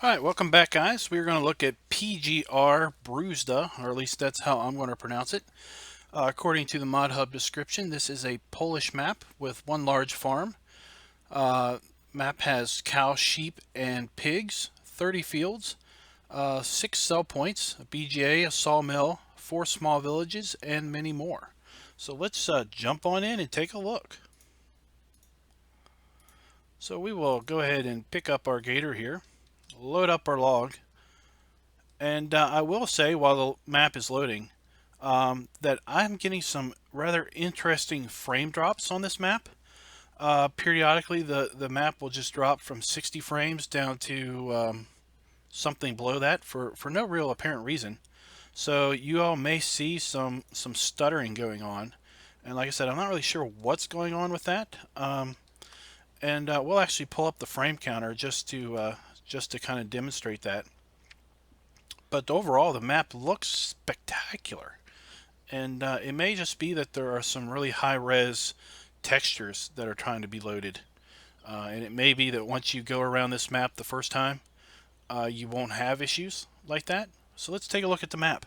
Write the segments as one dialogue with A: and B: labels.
A: Alright, welcome back guys. We're going to look at PGR Bruzda, or at least that's how I'm going to pronounce it. According to the Mod Hub description, this is a Polish map with one large farm. Map has cow, sheep, and pigs, 30 fields, 6 sell points, a BGA, a sawmill, 4 small villages, and many more. So let's jump on in and take a look. So we will go ahead and pick up our gator here, load up our log, and I will say while the map is loading that I'm getting some rather interesting frame drops on this map. Periodically the map will just drop from 60 frames down to something below that for no real apparent reason. So you all may see some stuttering going on, and like I said, I'm not really sure what's going on with that. And we'll actually pull up the frame counter just to kind of demonstrate that. But overall, the map looks spectacular. And it may just be that there are some really high-res textures that are trying to be loaded. And it may be that once you go around this map the first time, you won't have issues like that. So let's take a look at the map.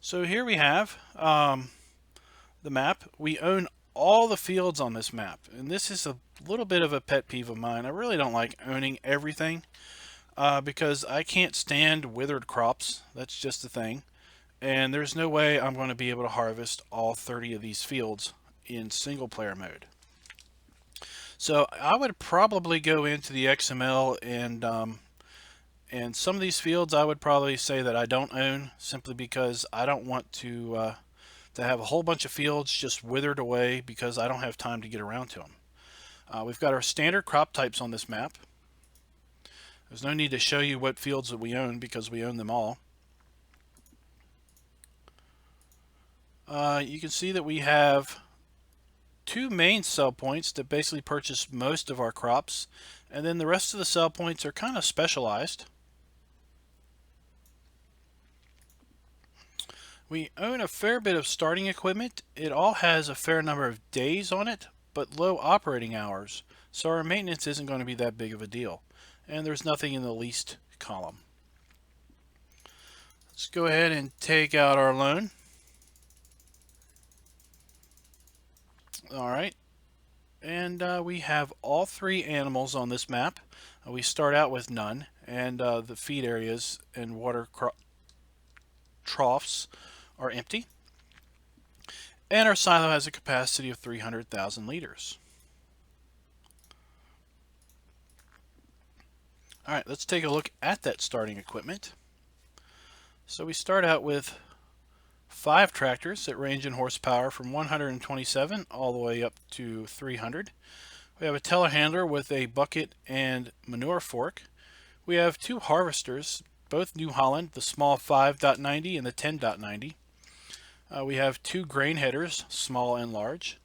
A: So here we have the map. We own all the fields on this map, and this is a little bit of a pet peeve of mine. I really don't like owning everything because I can't stand withered crops. That's just the thing, and there's no way I'm going to be able to harvest all 30 of these fields in single player mode. So I would probably go into the XML and some of these fields I would probably say that I don't own, simply because I don't want to have a whole bunch of fields just withered away because I don't have time to get around to them. We've got our standard crop types on this map. There's no need to show you what fields that we own because we own them all. You can see that we have 2 main sell points that basically purchase most of our crops, and then the rest of the sell points are kind of specialized. We own a fair bit of starting equipment. It all has a fair number of days on it, but low operating hours, so our maintenance isn't going to be that big of a deal. And there's nothing in the least column. Let's go ahead and take out our loan. Alright, and we have all 3 animals on this map. We start out with none, and the feed areas and water troughs are empty. And our silo has a capacity of 300,000 liters. Alright, let's take a look at that starting equipment. So we start out with 5 tractors that range in horsepower from 127 all the way up to 300. We have a telehandler with a bucket and manure fork. We have 2 harvesters, both New Holland, the small 5.90 and the 10.90. We have 2 grain headers, small and large.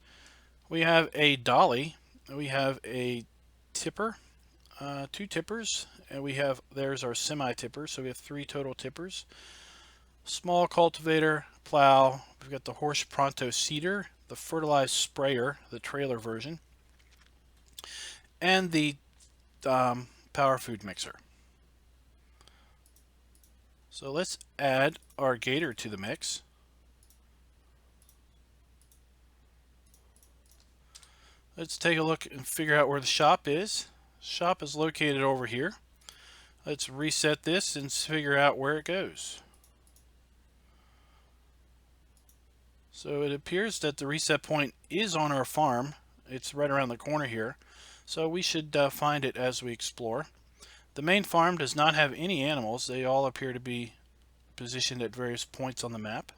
A: We have a dolly. We have a tipper, 2 tippers, and there's our semi-tipper, so we have 3 total tippers. Small cultivator, plow. We've got the Horse Pronto seeder, the fertilized sprayer, the trailer version, and the power food mixer. So let's add our gator to the mix. Let's take a look and figure out where the shop is. Shop is located over here. Let's reset this and figure out where it goes. So it appears that the reset point is on our farm. It's right around the corner here. So we should find it as we explore. The main farm does not have any animals. They all appear to be positioned at various points on the map.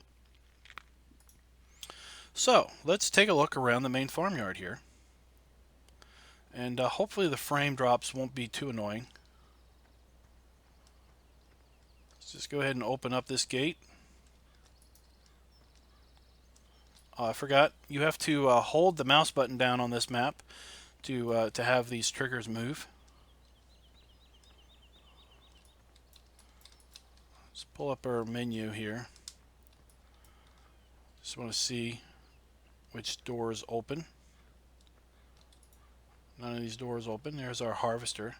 A: So let's take a look around the main farmyard here. And hopefully the frame drops won't be too annoying. Let's just go ahead and open up this gate. I forgot, you have to hold the mouse button down on this map to have these triggers move. Let's pull up our menu here. Just want to see which door is open. None of these doors open. There's our harvester.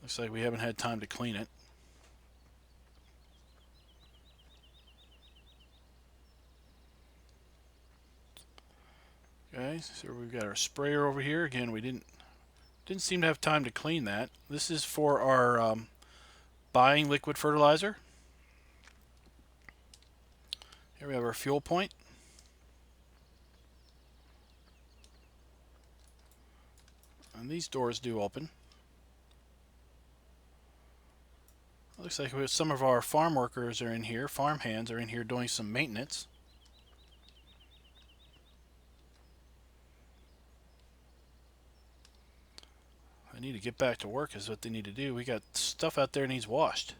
A: Looks like we haven't had time to clean it. Okay, so we've got our sprayer over here. Again, we didn't seem to have time to clean that. This is for our buying liquid fertilizer. Here we have our fuel point. And these doors do open. Looks like some of our farm workers are in here, farm hands are in here doing some maintenance. I need to get back to work is what they need to do. We got stuff out there that needs washed.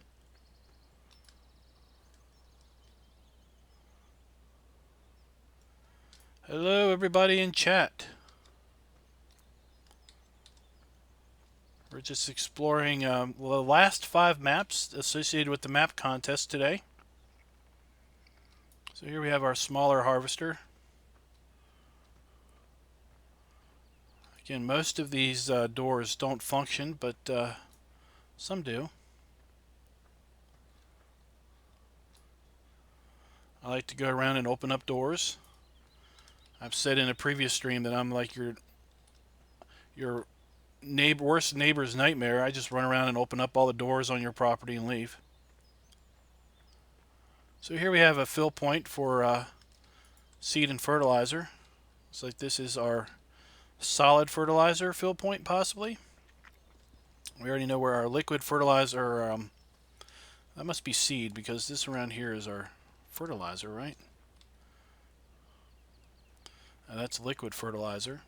A: Hello everybody in chat. We're just exploring the last 5 maps associated with the map contest today. So here we have our smaller harvester. Again, most of these doors don't function, but some do. I like to go around and open up doors. I've said in a previous stream that I'm like your worst neighbor's nightmare. I just run around and open up all the doors on your property and leave. So here we have a fill point for seed and fertilizer. Looks like this is our solid fertilizer fill point, possibly. We already know where our liquid fertilizer, that must be seed, because this around here is our fertilizer, right? That's liquid fertilizer.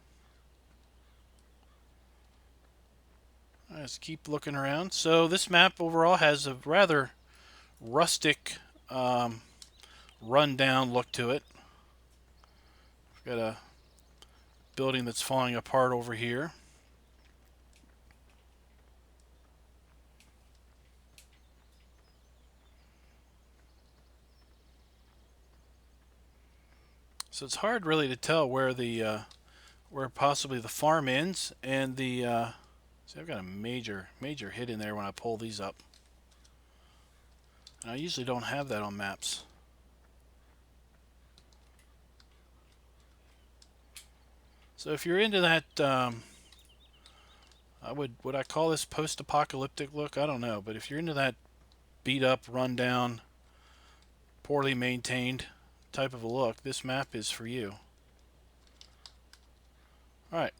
A: Let's keep looking around. So this map overall has a rather rustic, run-down look to it. We've got a building that's falling apart over here. So it's hard really to tell where the where possibly the farm ends and the see, I've got a major hit in there when I pull these up. And I usually don't have that on maps. So if you're into that, would I call this post-apocalyptic look? I don't know, but if you're into that beat up, run down, poorly maintained type of a look, this map is for you. Alright,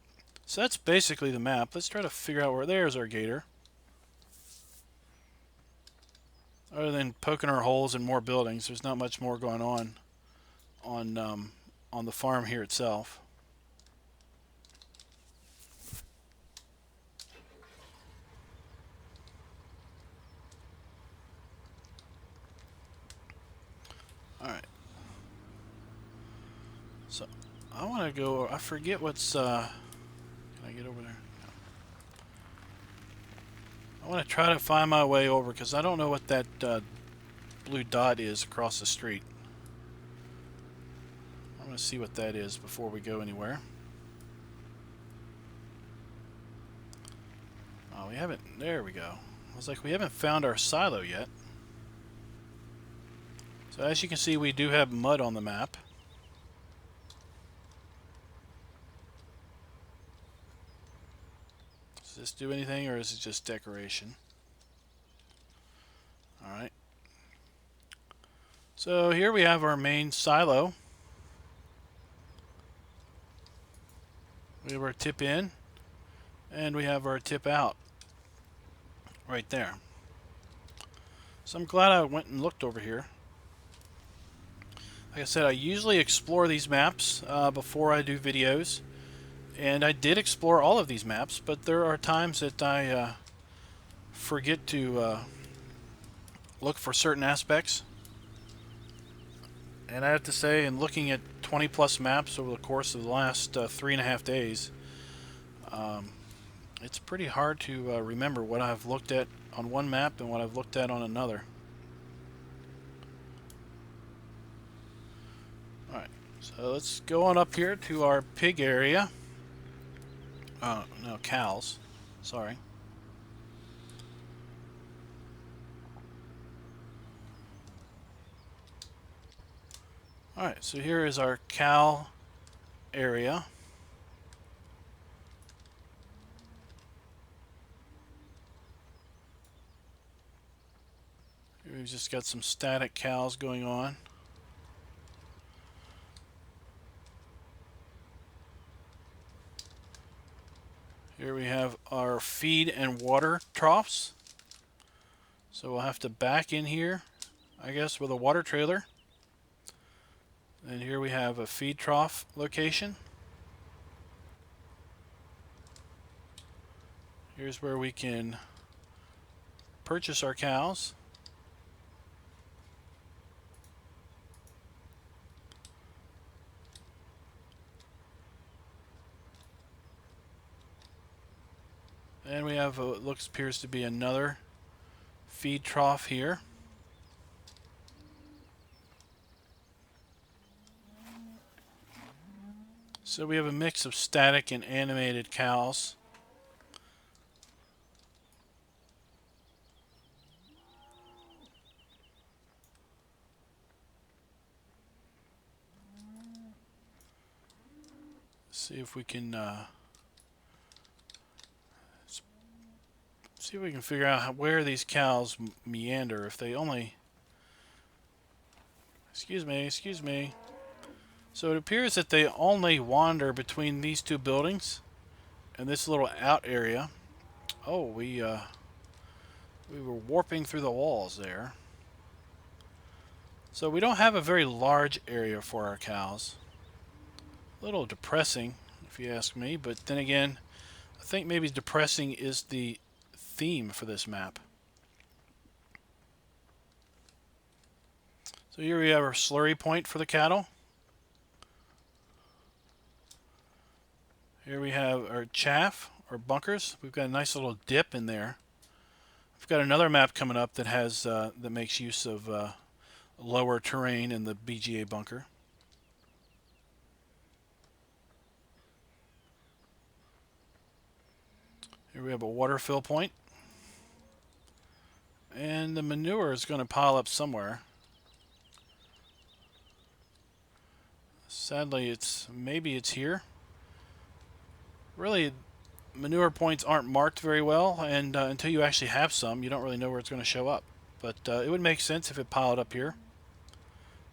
A: so that's basically the map. Let's try to figure out where there's our gator. Other than poking our holes in more buildings, there's not much more going on the farm here itself. Alright. So, I want to go, I forget what's, can I get over there? I want to try to find my way over, because I don't know what that blue dot is across the street. I'm going to see what that is before we go anywhere. Oh, we haven't, there we go. I was like, we haven't found our silo yet. So as you can see, we do have mud on the map. Does this do anything, or is it just decoration? Alright. So here we have our main silo. We have our tip in, and we have our tip out. Right there. So I'm glad I went and looked over here. Like I said, I usually explore these maps before I do videos, and I did explore all of these maps, but there are times that I forget to look for certain aspects. And I have to say, in looking at 20 plus maps over the course of the last 3.5 days, it's pretty hard to remember what I've looked at on one map and what I've looked at on another. Alright, so let's go on up here to our pig area. No, cows. Sorry. Alright, so here is our cow area. Here we've just got some static cows going on. Here we have our feed and water troughs. So we'll have to back in here, I guess, with a water trailer. And here we have a feed trough location. Here's where we can purchase our cows. And we have what appears to be another feed trough here. So we have a mix of static and animated cows. See if we can figure out where these cows meander. If they only, excuse me. So it appears that they only wander between these two buildings and this little out area. Oh, we were warping through the walls there. So we don't have a very large area for our cows. A little depressing, if you ask me, but then again, I think maybe depressing is the theme for this map. So here we have our slurry point for the cattle. Here we have our chaff, or bunkers. We've got a nice little dip in there. We've got another map coming up that has that makes use of lower terrain in the BGA bunker. Here we have a water fill point. And the manure is going to pile up somewhere. Sadly, maybe it's here. Really, manure points aren't marked very well, and until you actually have some, you don't really know where it's going to show up. But it would make sense if it piled up here.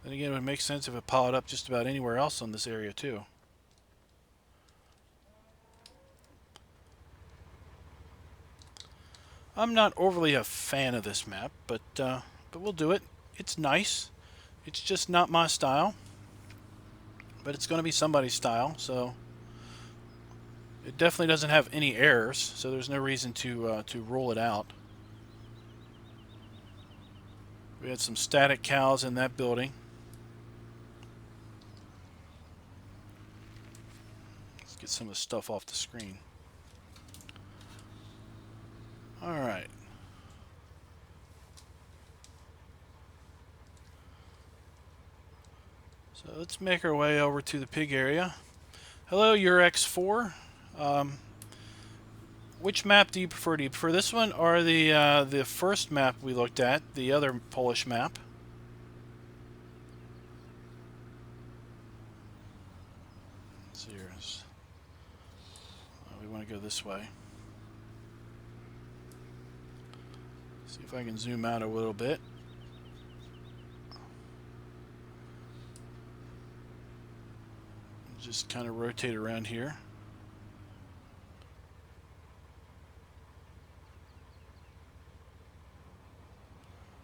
A: Then again, it would make sense if it piled up just about anywhere else on this area too. I'm not overly a fan of this map, but we'll do it. It's nice. It's just not my style, but it's going to be somebody's style, so it definitely doesn't have any errors, so there's no reason to rule it out. We had some static cows in that building. Let's get some of the stuff off the screen. Alright. So let's make our way over to the pig area. Hello, Urex4. Which map do you prefer? Do you prefer this one or the first map we looked at, the other Polish map? Let's see here. We want to go this way. See if I can zoom out a little bit. Just kind of rotate around here.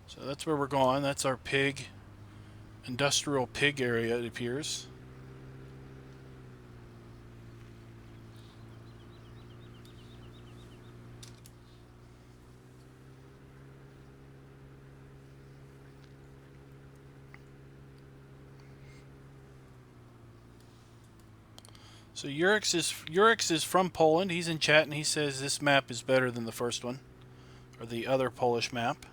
A: So that's where we're going. That's our industrial pig area, it appears. So Urix is from Poland. He's in chat and he says this map is better than the first one, or the other Polish map.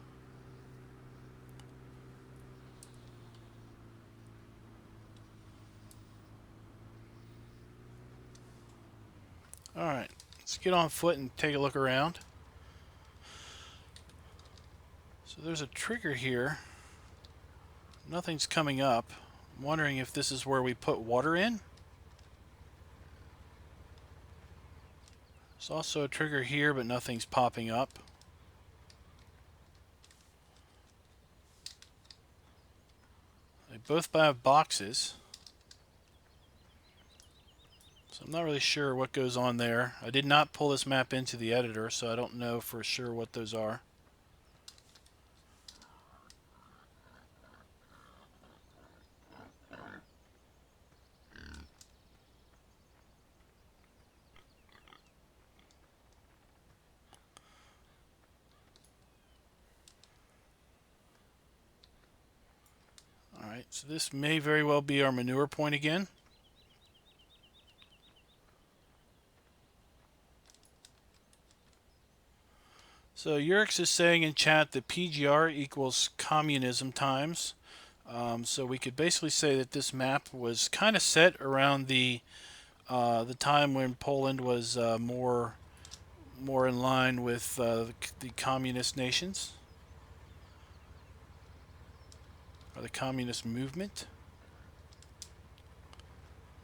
A: All right. Let's get on foot and take a look around. So there's a trigger here. Nothing's coming up. I'm wondering if this is where we put water in. There's also a trigger here, but nothing's popping up. They both have boxes. So I'm not really sure what goes on there. I did not pull this map into the editor, so I don't know for sure what those are. Alright, so this may very well be our manure point again. So Yurix is saying in chat that PGR equals communism times. So we could basically say that this map was kind of set around the time when Poland was more in line with the communist nations, or the communist movement.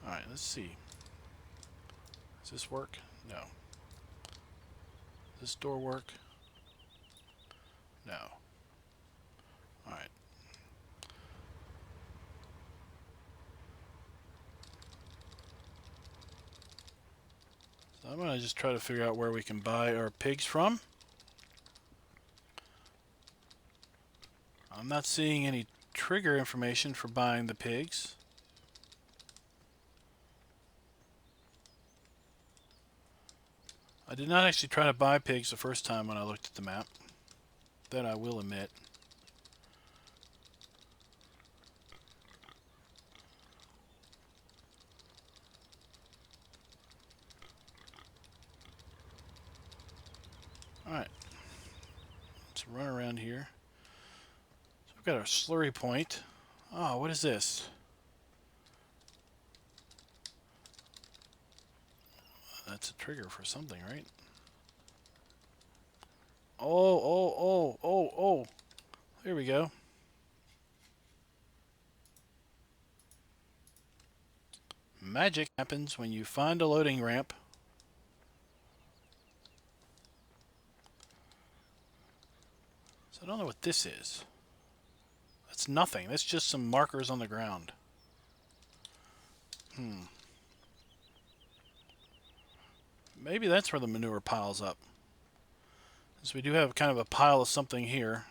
A: All right, let's see. Does this work? No. Does this door work? No. All right. So I'm going to just try to figure out where we can buy our pigs from. I'm not seeing any trigger information for buying the pigs. I did not actually try to buy pigs the first time when I looked at the map. That I will admit. Alright. Let's run around here. So we've got our slurry point. Oh, what is this? That's a trigger for something, right? Oh. Here we go. Magic happens when you find a loading ramp. So I don't know what this is. That's nothing. That's just some markers on the ground. Maybe that's where the manure piles up. So we do have kind of a pile of something here.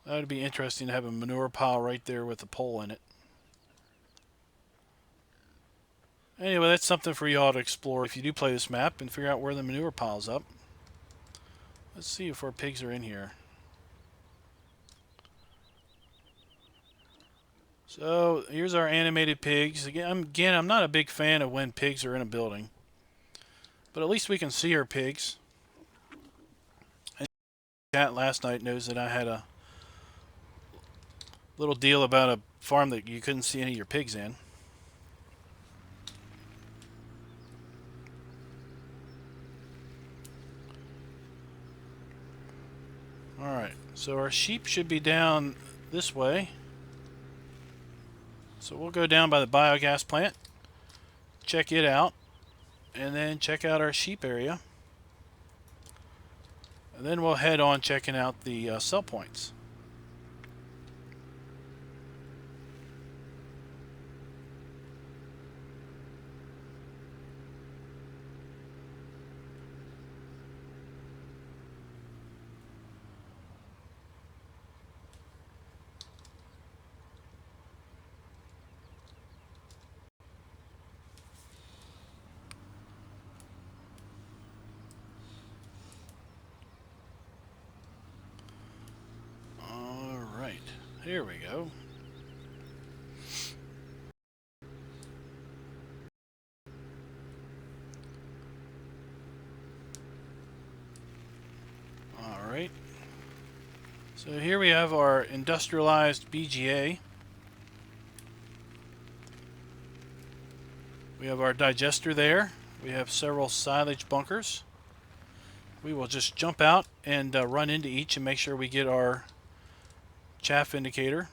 A: That would be interesting to have a manure pile right there with a pole in it. Anyway, that's something for y'all to explore if you do play this map and figure out where the manure piles up. Let's see if our pigs are in here. So here's our animated pigs. Again, I'm not a big fan of when pigs are in a building, but at least we can see our pigs. And chat last night knows that I had a little deal about a farm that you couldn't see any of your pigs in. Alright, so our sheep should be down this way. So we'll go down by the biogas plant, check it out, and then check out our sheep area. And then we'll head on checking out the sell points. Here we go. Alright. So here we have our industrialized BGA. We have our digester there. We have several silage bunkers. We will just jump out and run into each and make sure we get our chaff indicator.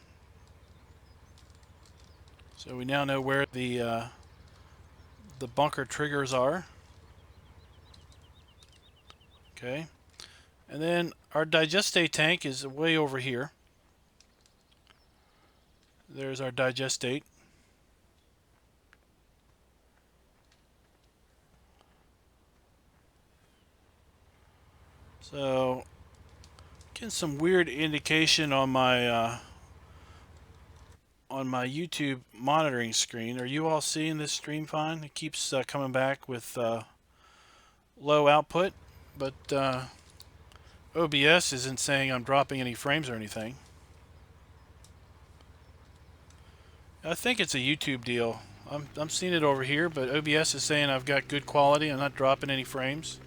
A: So we now know where the bunker triggers are. Okay, and then our digestate tank is way over here. There's our digestate. So, getting some weird indication on my YouTube monitoring screen. Are you all seeing this stream fine? It keeps coming back with low output, but OBS isn't saying I'm dropping any frames or anything. I think it's a YouTube deal. I'm seeing it over here, but OBS is saying I've got good quality. I'm not dropping any frames.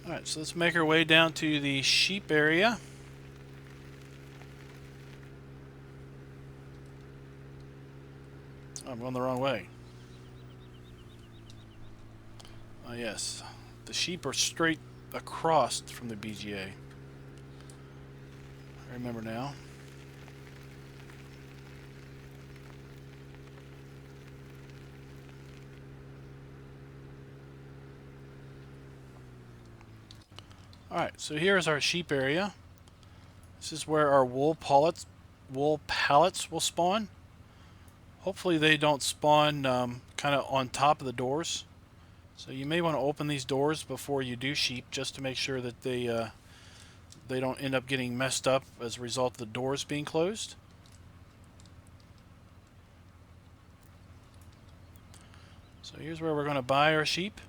A: Alright, so let's make our way down to the sheep area. Oh, I'm going the wrong way. Oh yes, the sheep are straight across from the BGA. I remember now. Alright, so here's our sheep area. This is where our wool pallets will spawn. Hopefully they don't spawn kind of on top of the doors. So you may want to open these doors before you do sheep, just to make sure that they don't end up getting messed up as a result of the doors being closed. So here's where we're going to buy our sheep.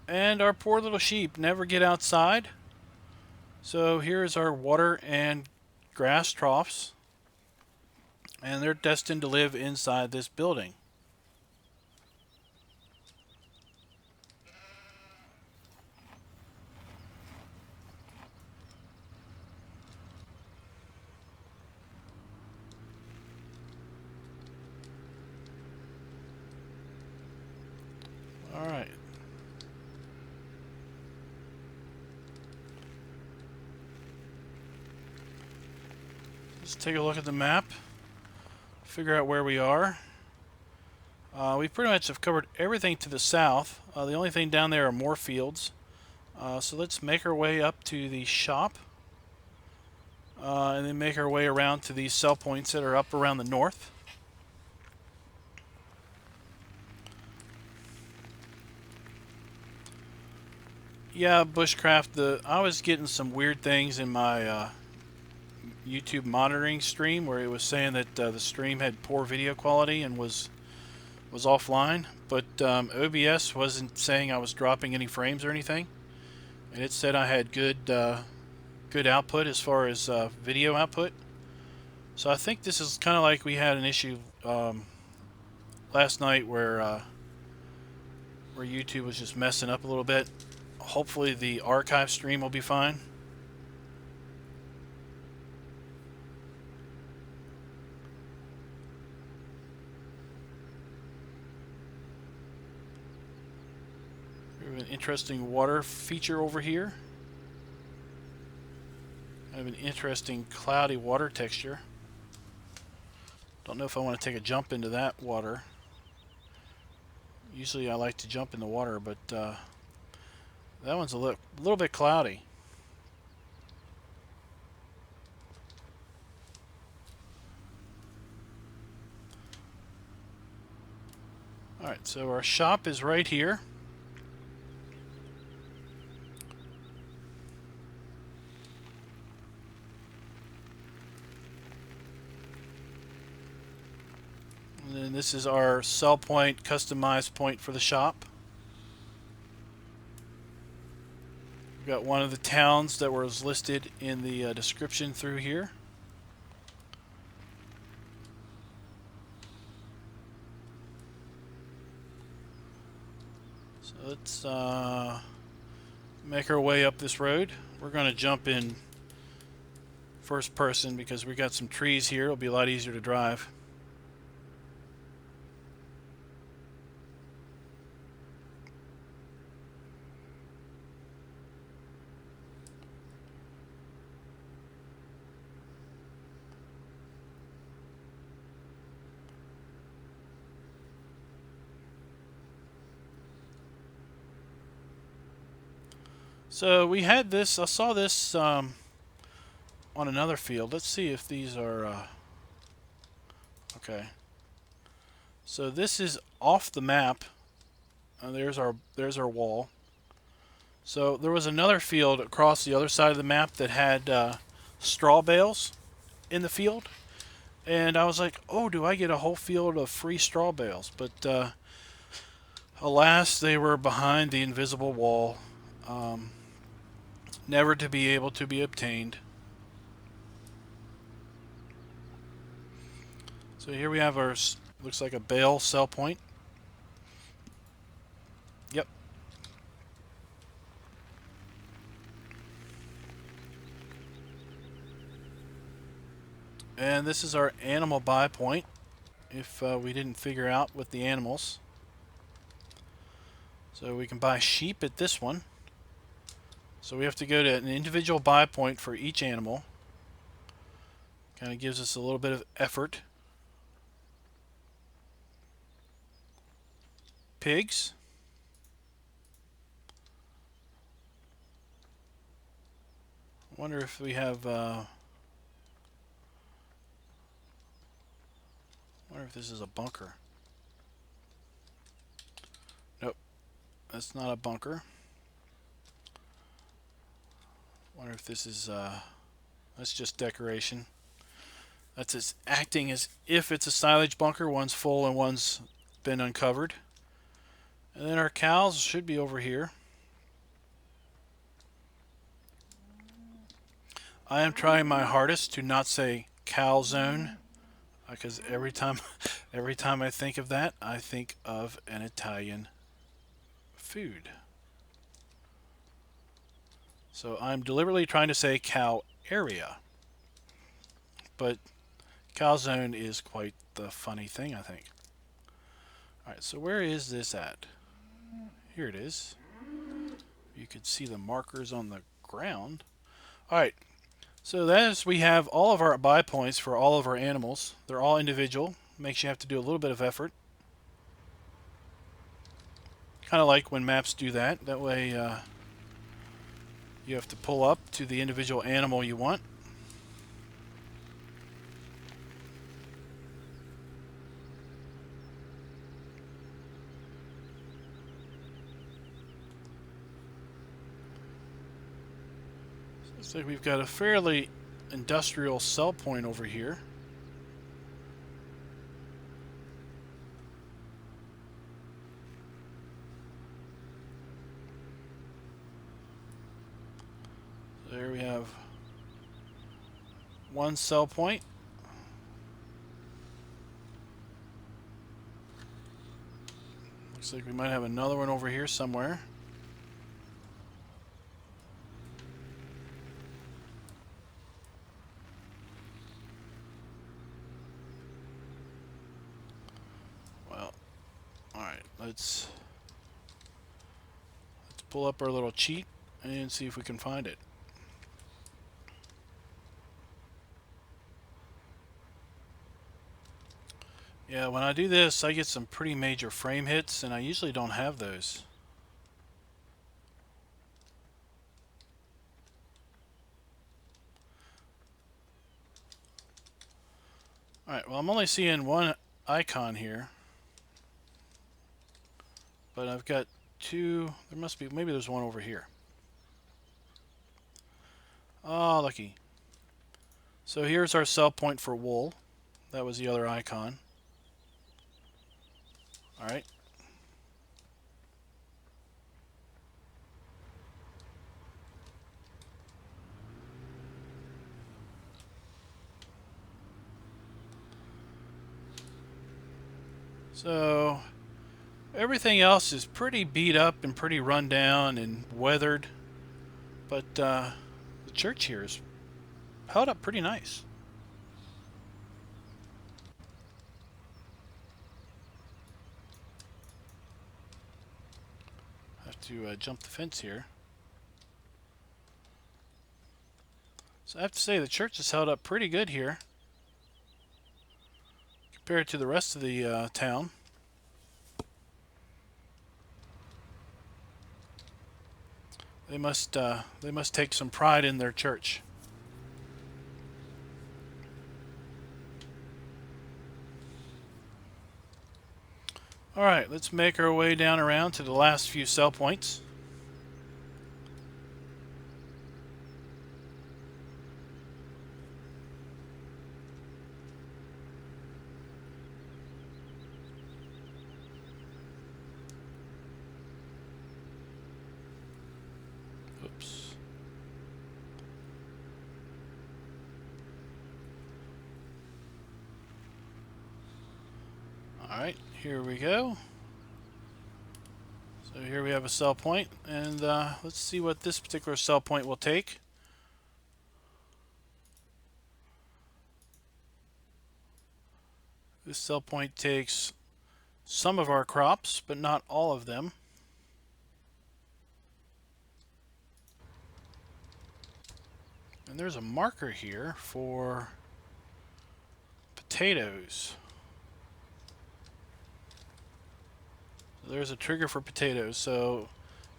A: And our poor little sheep never get outside. So here's our water and grass troughs. And they're destined to live inside this building. All right. Let's take a look at the map. Figure out where we are. We pretty much have covered everything to the south. The only thing down there are more fields. So let's make our way up to the shop. And then make our way around to these cell points that are up around the north. Yeah, Bushcraft, I was getting some weird things in my YouTube monitoring stream where it was saying that the stream had poor video quality and was offline, but OBS wasn't saying I was dropping any frames or anything, and it said I had good output as far as video output. So I think this is kind of like we had an issue last night where YouTube was just messing up a little bit. Hopefully the archive stream will be fine. We have an interesting water feature over here. I have an interesting cloudy water texture. Don't know if I want to take a jump into that water. Usually I like to jump in the water, but that one's a little bit cloudy. Alright, so our shop is right here. And then this is our sell point, customized point for the shop. We've got one of the towns that was listed in the description through here. So let's make our way up this road. We're going to jump in first person because we got some trees here. It'll be a lot easier to drive. So we had this, I saw this on another field. Let's see if these are, okay. So this is off the map. There's our wall. So there was another field across the other side of the map that had straw bales in the field. And I was like, oh, do I get a whole field of free straw bales? But alas, they were behind the invisible wall. Never to be able to be obtained. So here we have our, looks like a bale sell point. Yep. And this is our animal buy point, if we didn't figure out with the animals. So we can buy sheep at this one. So we have to go to an individual buy point for each animal. Kind of gives us a little bit of effort. Pigs. I wonder if we have, wonder if this is a bunker. Nope, that's not a bunker. Wonder if this is, that's just decoration. That's acting as if it's a silage bunker. One's full and one's been uncovered. And then our cows should be over here. I am trying my hardest to not say cow zone, because every time I think of that, I think of an Italian food. So I'm deliberately trying to say cow area, but cow zone is quite the funny thing, I think. Alright, so where is this at? Here it is. You can see the markers on the ground. Alright, so that is, we have all of our buy points for all of our animals. They're all individual. Makes you have to do a little bit of effort. Kind of like when maps do that. That way you have to pull up to the individual animal you want. Looks like we've got a fairly industrial sell point over here. There we have one sell point. Looks like we might have another one over here somewhere. Well, alright, let's pull up our little cheat and see if we can find it. Yeah, when I do this, I get some pretty major frame hits, and I usually don't have those. Alright, well, I'm only seeing one icon here. But I've got two. There must be, maybe there's one over here. Oh, lucky. So here's our sell point for wool. That was the other icon. Alright. So Everything else is pretty beat up and pretty run down and weathered, but the church here is held up pretty nice. Have to jump the fence here. So I have to say the church is held up pretty good here compared to the rest of the town. They must take some pride in their church. All right, let's make our way down around to the last few sell points. Oops. All right, here we go. So here we have a sell point, and let's see what this particular sell point will take. This sell point takes some of our crops, but not all of them. And there's a marker here for potatoes. So there's a trigger for potatoes. So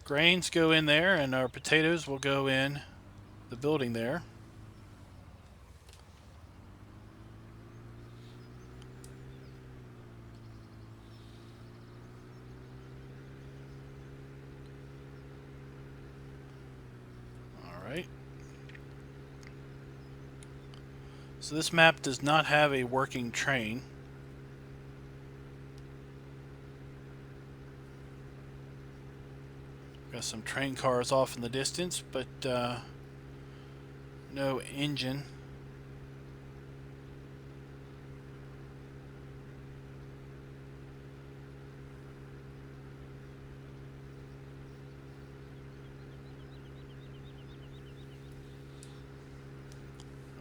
A: grains go in there, and our potatoes will go in the building there. All right. So this map does not have a working train. Got some train cars off in the distance, but no engine.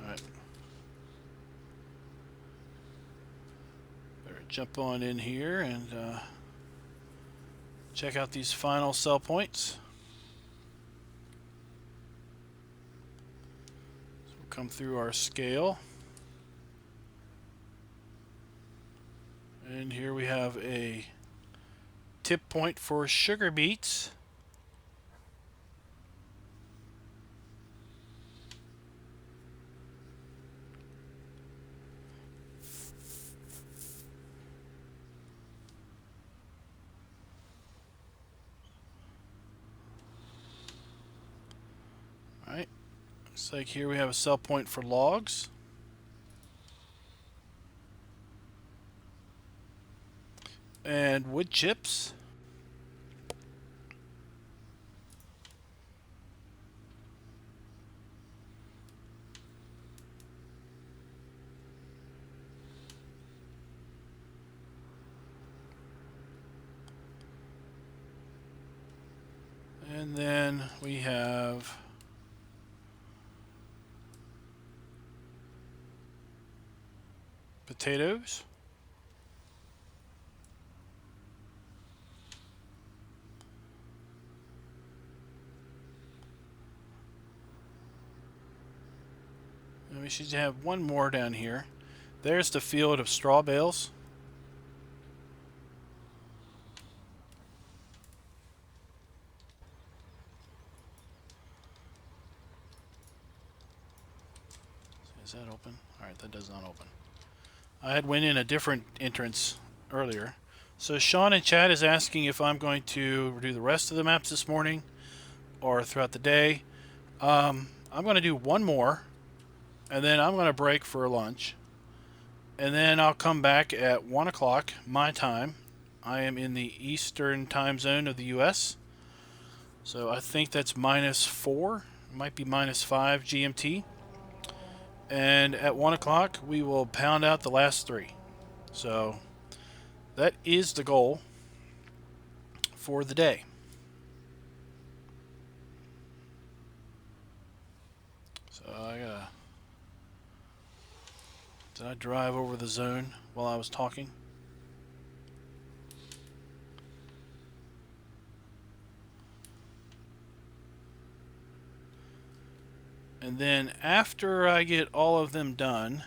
A: All right. Better jump on in here and check out these final sell points. So we'll come through our scale. And here we have a tip point for sugar beets. Alright, looks like here we have a sell point for logs. And wood chips. And then we have potatoes. And we should have one more down here. There's the field of straw bales. Is that open? Alright, that does not open. I had went in a different entrance earlier. So Sean in chat is asking if I'm going to do the rest of the maps this morning or throughout the day. I'm going to do one more, and then I'm going to break for lunch. And then I'll come back at 1 o'clock my time. I am in the Eastern time zone of the US. So I think that's -4. It might be -5 GMT. And at 1 o'clock, we will pound out the last 3. So that is the goal. for the day. So did I drive over the zone while I was talking? And then after I get all of them done,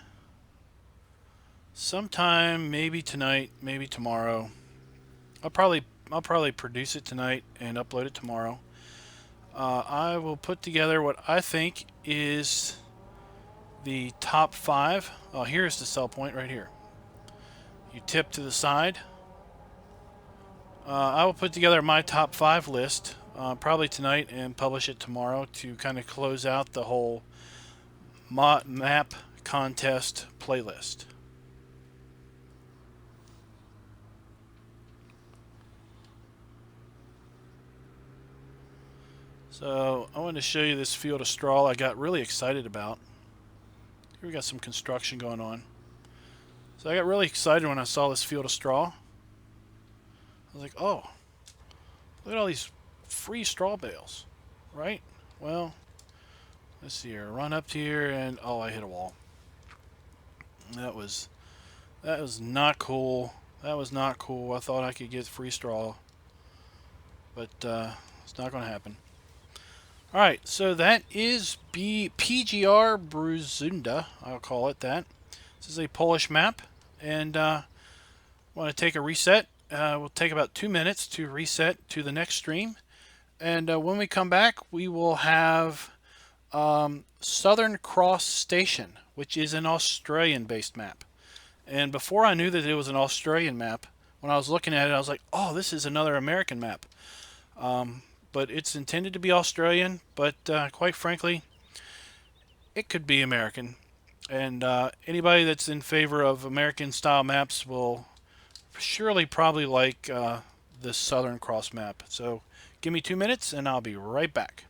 A: sometime maybe tonight, maybe tomorrow, I'll probably produce it tonight and upload it tomorrow. I will put together what I think is the top 5. Oh, here's the sell point right here. You tip to the side. I will put together my top 5 list probably tonight and publish it tomorrow to kind of close out the whole map contest playlist. So I wanted to show you this field of straw I got really excited about. Here we got some construction going on. So I got really excited when I saw this field of straw. I was like, oh, look at all these free straw bales, right? Well, let's see here. Run up to here and oh, I hit a wall. That was not cool. That was not cool. I thought I could get free straw, but it's not going to happen. All right, so that is PGR Bruzda. I'll call it that. This is a Polish map, and want to take a reset. We'll take about 2 minutes to reset to the next stream, and when we come back, we will have Southern Cross Station, which is an Australian-based map. And before I knew that it was an Australian map, when I was looking at it, I was like, oh, this is another American map. But it's intended to be Australian, but quite frankly, it could be American. And anybody that's in favor of American-style maps will surely probably like this Southern Cross map. So give me 2 minutes, and I'll be right back.